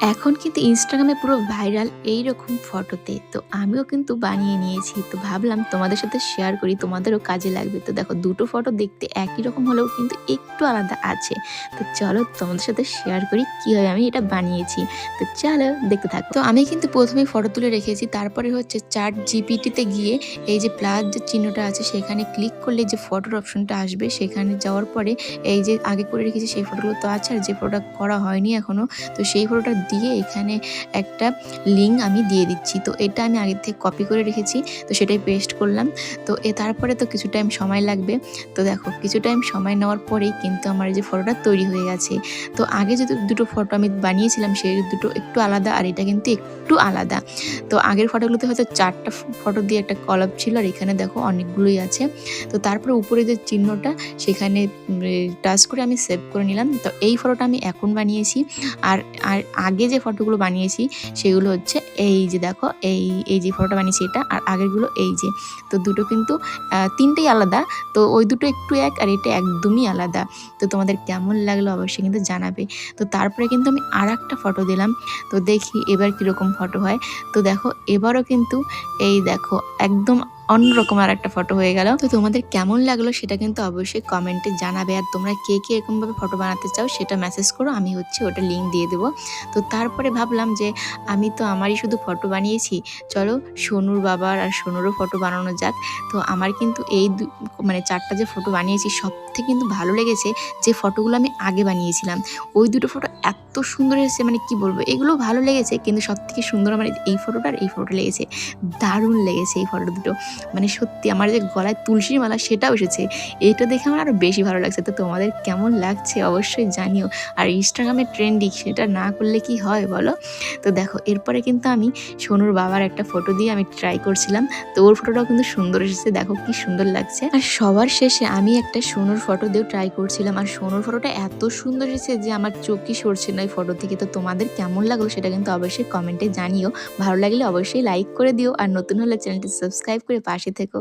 এখন কিন্তু ইনস্টাগ্রামে পুরো ভাইরাল এইরকম ফটোতে। তো আমিও কিন্তু বানিয়ে নিয়েছি। তো ভাবলাম তোমাদের সাথে শেয়ার করি, তোমাদেরও কাজে লাগবে। তো দেখো, দুটো ফটো দেখতে একই রকম হলেও কিন্তু একটু আলাদা আছে। তো চলো তোমাদের সাথে শেয়ার করি কিভাবে আমি এটা বানিয়েছি। তো চলো দেখতে থাকো। তো আমি কিন্তু প্রথমেই ফটো তুলে রেখেছি, তারপরে হচ্ছে চ্যাট জিপিটিতে গিয়ে এই যে প্লাস যে চিহ্নটা আছে সেখানে ক্লিক করলে যে ফটোর অপশনটা আসবে, সেখানে যাওয়ার পরে এই যে আগে করে রেখেছি সেই ফটোগুলো তো আছে, আর যে ফটোটা করা হয়নি এখনো, তো সেই ফটোটা দিয়ে এখানে একটা লিঙ্ক আমি দিয়ে দিচ্ছি। তো এটা আমি আগে থেকে কপি করে রেখেছি, তো সেটাই পেস্ট করলাম। তো তারপরে তো কিছু টাইম সময় লাগবে। তো দেখো, কিছু টাইম সময় নেওয়ার পরেই কিন্তু আমার এই যে ফটোটা তৈরি হয়ে গেছে। তো আগে যে দুটো ফটো আমি বানিয়েছিলাম সেই দুটো একটু আলাদা, আর এটা কিন্তু একটু আলাদা। তো আগের ফটোগুলোতে হয়তো 4টা ফটো দিয়ে একটা কলাপ ছিল, আর এখানে দেখো অনেকগুলোই আছে। তো তারপরে উপরে যে চিহ্নটা সেখানে টাচ করে আমি সেভ করে নিলাম। তো এই ফটোটা আমি এখন বানিয়েছি। আর আর আগে যে ফটোগুলো বানিয়েছি সেগুলো হচ্ছে এই যে দেখো, এই যে ফটোটা বানিয়েছি এটা, আর আগেরগুলো এই যে। তো দুটো কিন্তু তিনটেই আলাদা। তো ওই দুটো একটু এক, আর এটা একদমই আলাদা। তো তোমাদের কেমন লাগলো অবশ্যই কিন্তু জানাবে। তো তারপরে কিন্তু আমি আর একটা ফটো দিলাম। তো দেখি এবার কীরকম ফটো হয়। তো দেখো, এবারও কিন্তু এই দেখো একদম অন্যরকম আর একটা ফটো হয়ে গেল। তো তোমাদের কেমন লাগলো সেটা কিন্তু অবশ্যই কমেন্টে জানাবে। আর তোমরা কে কে এরকমভাবে ফটো বানাতে চাও সেটা মেসেজ করো, আমি হচ্ছে ওটা লিঙ্ক দিয়ে দেবো। তো তারপরে ভাবলাম যে আমি তো আমারই শুধু ফটো বানিয়েছি, চলো সোনুর বাবার আর সোনুরও ফটো বানানো যাক। তো আমার কিন্তু এই মানে 4টা যে ফটো বানিয়েছি সব থেকে কিন্তু ভালো লেগেছে যে ফটোগুলো আমি আগে বানিয়েছিলাম। ওই দুটো ফটো এত সুন্দর এসেছে, মানে কি বলবো, এগুলো ভালো লেগেছে, কিন্তু সব থেকে সুন্দর আমার এই ফটোটা আর এই ফটো লেগেছে। দারুণ লেগেছে এই ফটো দুটো। মানে সত্যি আমার যে গলায় তুলসীর মালা সেটাও এসেছে, এটা দেখে আমার আরও বেশি ভালো লাগছে। তো তোমাদের কেমন লাগছে অবশ্যই জানিও। আর ইনস্টাগ্রামে ট্রেন্ডিং সেটা না করলে কি হয় বলো। তো দেখো, এরপরে কিন্তু আমি সোনুর বাবার একটা ফটো দিয়ে আমি ট্রাই করছিলাম। তো ওর ফটোটাও কিন্তু সুন্দর এসেছে, দেখো কি সুন্দর লাগছে। আর সবার শেষে আমি একটা সোনুর ফটো দিয়েও ট্রাই করছিলাম, আর সোনুর ফটোটা এত সুন্দর এসেছে যে আমার চোখই সরছে না এই ফটো থেকে। তো তোমাদের কেমন লাগলো সেটা কিন্তু অবশ্যই কমেন্টে জানিও। ভালো লাগলে অবশ্যই লাইক করে দিও, আর নতুন হলে চ্যানেলটি সাবস্ক্রাইব করে পাশে থেকো।